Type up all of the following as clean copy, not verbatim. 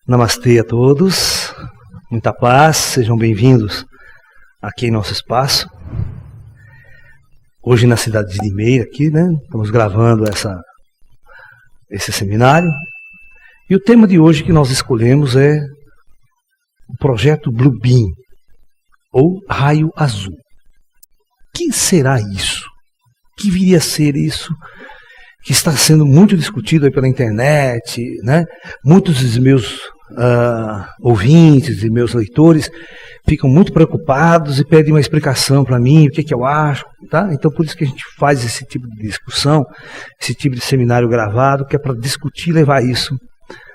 Namastê a todos, muita paz, sejam bem-vindos aqui em nosso espaço. Hoje na cidade de Limeira, aqui, né? Estamos gravando esse seminário. E o tema de hoje que nós escolhemos é o projeto Bluebeam, ou Raio Azul. O que será isso? O que viria a ser isso? Que está sendo muito discutido aí pela internet, né? Muitos dos meus ouvintes e meus leitores ficam muito preocupados e pedem uma explicação para mim, o que eu acho, tá? Então por isso que a gente faz esse tipo de discussão, esse tipo de seminário gravado, que é para discutir e levar isso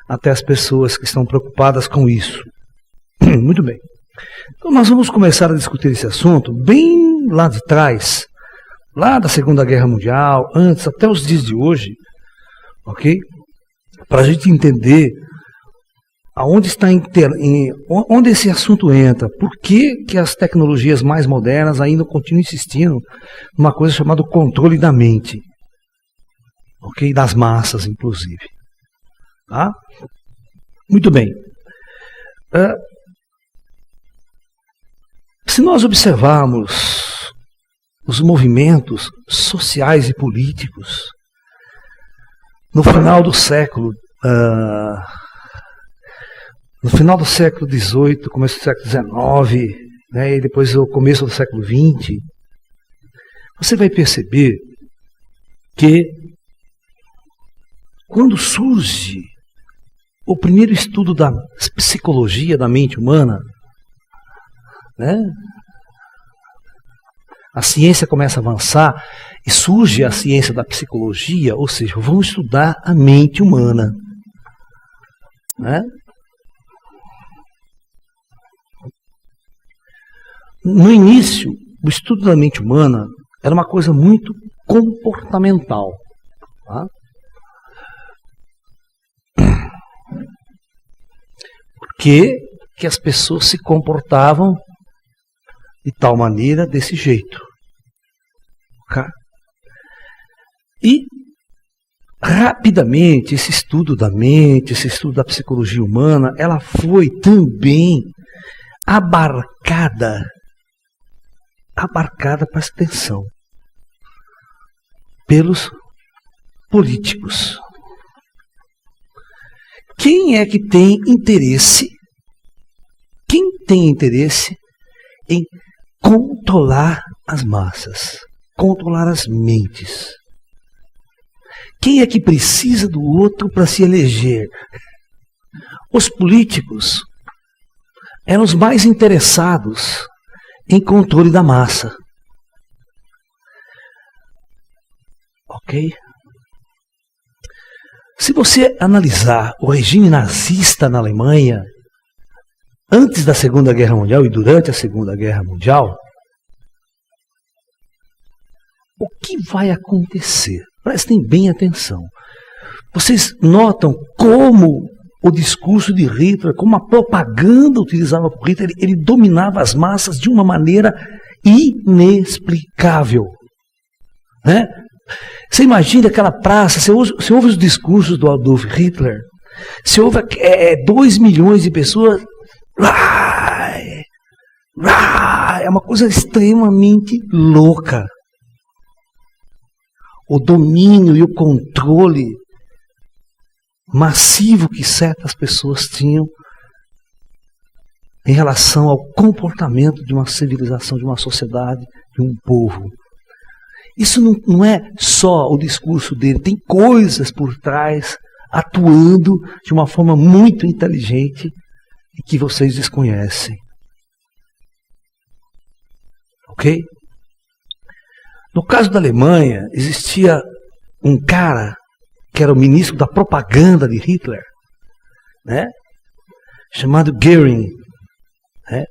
até as pessoas que estão preocupadas com isso. Muito bem. Então nós vamos começar a discutir esse assunto bem lá de trás, lá da Segunda Guerra Mundial, antes, até os dias de hoje, ok? Para a gente entender onde esse assunto entra, por que as tecnologias mais modernas ainda continuam insistindo numa coisa chamada controle da mente, ok? Das massas, inclusive. Tá? Muito bem. Se nós observarmos os movimentos sociais e políticos no final do século XVIII, começo do século XIX, né, e depois o começo do século XX, você vai perceber que quando surge o primeiro estudo da psicologia da mente humana, né, a ciência começa a avançar e surge a ciência da psicologia, ou seja, vamos estudar a mente humana, né? No início, o estudo da mente humana era uma coisa muito comportamental. Tá? Por que as pessoas se comportavam de tal maneira, desse jeito? Tá? E, rapidamente, esse estudo da mente, esse estudo da psicologia humana, ela foi também abarcada, presta atenção, pelos políticos. Quem é que tem interesse? Quem tem interesse em controlar as massas, controlar as mentes? Quem é que precisa do outro para se eleger? Os políticos eram os mais interessados em controle da massa. Ok? Se você analisar o regime nazista na Alemanha, antes da Segunda Guerra Mundial e durante a Segunda Guerra Mundial, o que vai acontecer? Prestem bem atenção. Vocês notam como o discurso de Hitler, como a propaganda utilizada por Hitler, ele dominava as massas de uma maneira inexplicável. Né? Você imagina aquela praça, você ouve os discursos do Adolf Hitler, você ouve 2 milhões de pessoas, é uma coisa extremamente louca. O domínio e o controle massivo que certas pessoas tinham em relação ao comportamento de uma civilização, de uma sociedade, de um povo. Isso não é só o discurso dele, tem coisas por trás atuando de uma forma muito inteligente e que vocês desconhecem. Ok? No caso da Alemanha, existia um cara que era o ministro da propaganda de Hitler, né? Chamado Göring. Né?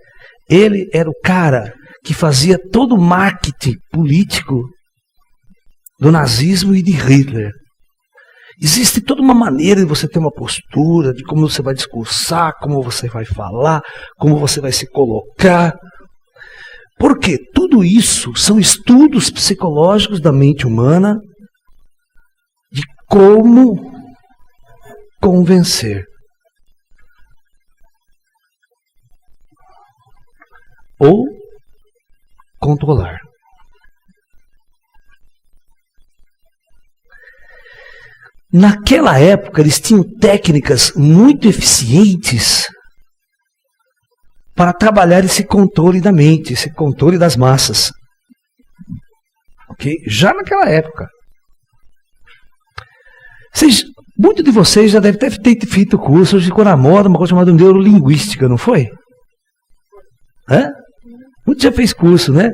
Ele era o cara que fazia todo o marketing político do nazismo e de Hitler. Existe toda uma maneira de você ter uma postura, de como você vai discursar, como você vai falar, como você vai se colocar. Porque tudo isso são estudos psicológicos da mente humana, de como convencer. Ou controlar. Naquela época, eles tinham técnicas muito eficientes para trabalhar esse controle da mente, esse controle das massas. Ok? Já naquela época. Muitos de vocês já devem ter feito curso, hoje ficou na moda uma coisa chamada neurolinguística, não foi? Hã? Muitos já fez curso, né?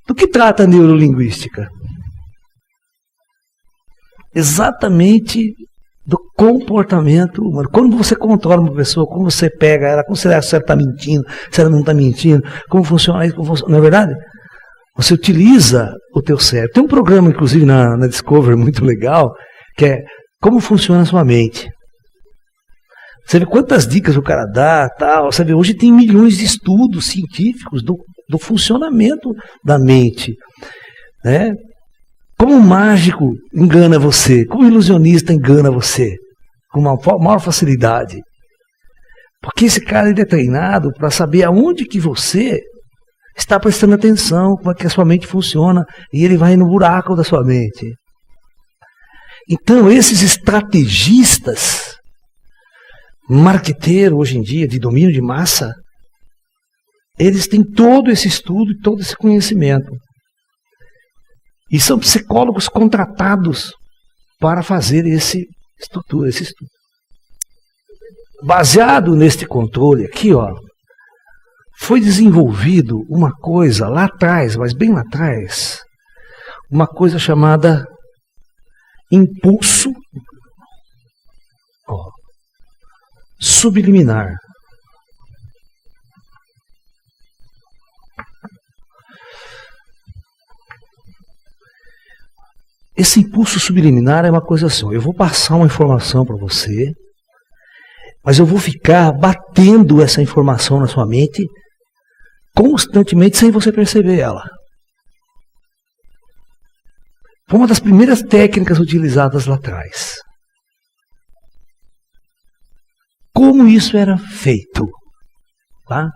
Do que trata a neurolinguística? Exatamente do comportamento humano. Quando você controla uma pessoa, como você pega ela, como você está mentindo, se ela não está mentindo, como funciona isso, não é verdade? Você utiliza o teu cérebro. Tem um programa, inclusive, na Discovery, muito legal, que é como funciona a sua mente. Você vê quantas dicas o cara dá, tal. Você vê, hoje tem milhões de estudos científicos do funcionamento da mente, né? Como um mágico engana você, como um ilusionista engana você, com uma maior facilidade. Porque esse cara ele é treinado para saber aonde que você está prestando atenção, como é que a sua mente funciona, e ele vai no buraco da sua mente. Então, esses estrategistas, marqueteiros hoje em dia, de domínio de massa, eles têm todo esse estudo e todo esse conhecimento. E são psicólogos contratados para fazer esse estudo. Baseado neste controle aqui, ó, foi desenvolvido uma coisa lá atrás, mas bem lá atrás, uma coisa chamada impulso subliminar. Esse impulso subliminar é uma coisa assim, eu vou passar uma informação para você, mas eu vou ficar batendo essa informação na sua mente constantemente sem você perceber ela. Foi uma das primeiras técnicas utilizadas lá atrás. Como isso era feito? Tá?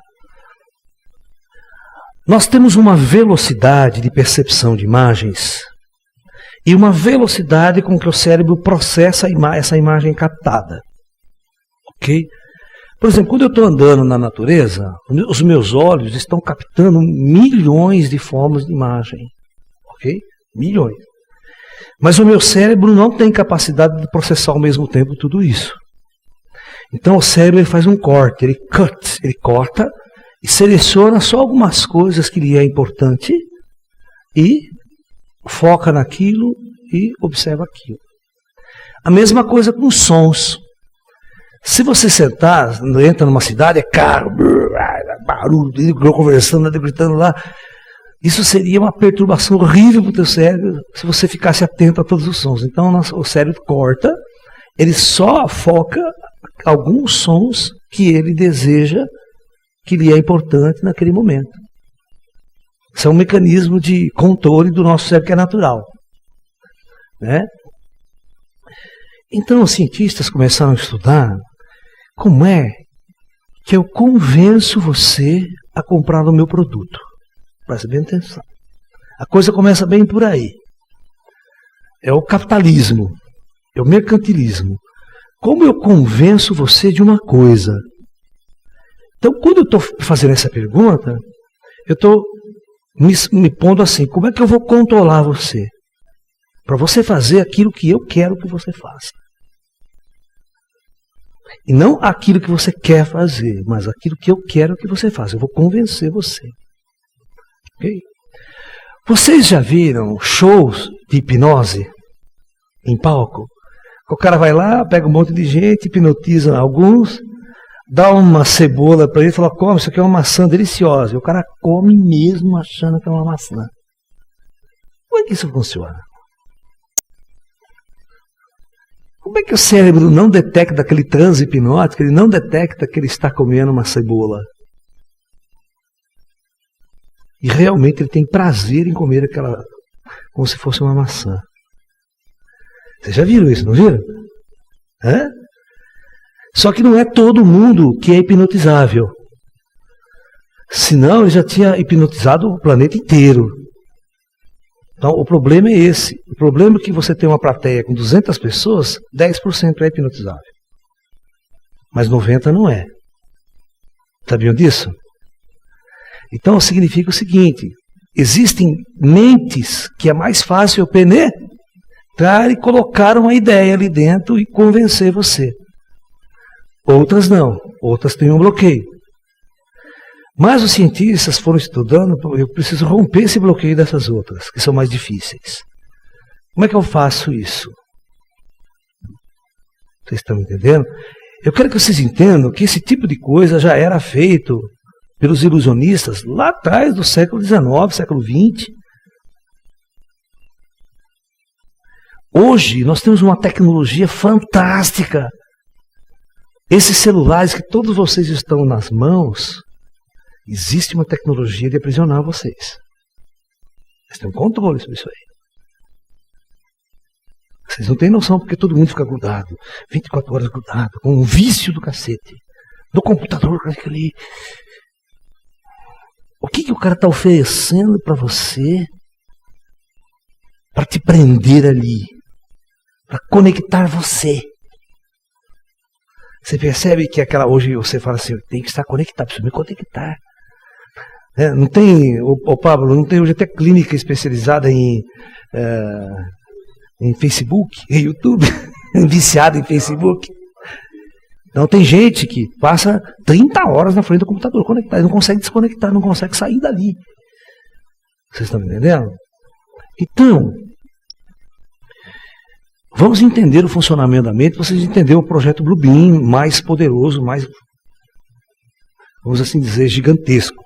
Nós temos uma velocidade de percepção de imagens e uma velocidade com que o cérebro processa essa imagem captada. Ok? Por exemplo, quando eu estou andando na natureza, os meus olhos estão captando milhões de formas de imagem. Ok? Milhões. Mas o meu cérebro não tem capacidade de processar ao mesmo tempo tudo isso. Então o cérebro ele faz um corte, ele corta e seleciona só algumas coisas que lhe é importante e foca naquilo e observa aquilo. A mesma coisa com sons. Se você sentar, entra numa cidade, é carro, barulho, conversando, gritando lá. Isso seria uma perturbação horrível para o teu cérebro se você ficasse atento a todos os sons. Então o cérebro corta, ele só foca alguns sons que ele deseja, que lhe é importante naquele momento. Isso é um mecanismo de controle do nosso cérebro que é natural. Né? Então os cientistas começaram a estudar como é que eu convenço você a comprar o meu produto. Presta bem atenção. A coisa começa bem por aí. É o capitalismo, é o mercantilismo. Como eu convenço você de uma coisa? Então, quando eu estou fazendo essa pergunta, eu estou me pondo assim, como é que eu vou controlar você? Para você fazer aquilo que eu quero que você faça. E não aquilo que você quer fazer, mas aquilo que eu quero que você faça. Eu vou convencer você. Okay? Vocês já viram shows de hipnose em palco? O cara vai lá, pega um monte de gente, hipnotiza alguns, dá uma cebola para ele e fala, come, isso aqui é uma maçã deliciosa. E o cara come mesmo achando que é uma maçã. Como é que isso funciona? Como é que o cérebro não detecta aquele transe hipnótico, ele não detecta que ele está comendo uma cebola? E realmente ele tem prazer em comer aquela, como se fosse uma maçã. Vocês já viram isso, não viram? Hã? Só que não é todo mundo que é hipnotizável. Senão ele já tinha hipnotizado o planeta inteiro. Então o problema é esse. O problema é que você tem uma plateia com 200 pessoas, 10% é hipnotizável. Mas 90% não é. Sabiam disso? Então significa o seguinte: existem mentes que é mais fácil eu penetrar e colocar uma ideia ali dentro e convencer você. Outras não. Outras têm um bloqueio. Mas os cientistas foram estudando, eu preciso romper esse bloqueio dessas outras, que são mais difíceis. Como é que eu faço isso? Vocês estão entendendo? Eu quero que vocês entendam que esse tipo de coisa já era feito pelos ilusionistas lá atrás do século XIX, século XX. Hoje nós temos uma tecnologia fantástica. Esses celulares que todos vocês estão nas mãos, existe uma tecnologia de aprisionar vocês. Vocês têm um controle sobre isso aí. Vocês não têm noção porque todo mundo fica grudado, 24 horas grudado, com um vício do cacete. Do computador, ali. O que o cara está oferecendo para você para te prender ali? Para conectar você. Você percebe que hoje você fala assim, tem que estar conectado, preciso me conectar. Não tem, Pablo, não tem hoje até clínica especializada em Facebook, em YouTube, viciada em Facebook. Então tem gente que passa 30 horas na frente do computador conectado, não consegue desconectar, não consegue sair dali. Vocês estão me entendendo? Então, vamos entender o funcionamento da mente, vocês entenderam o projeto Bluebeam mais poderoso, mais, vamos assim dizer, gigantesco.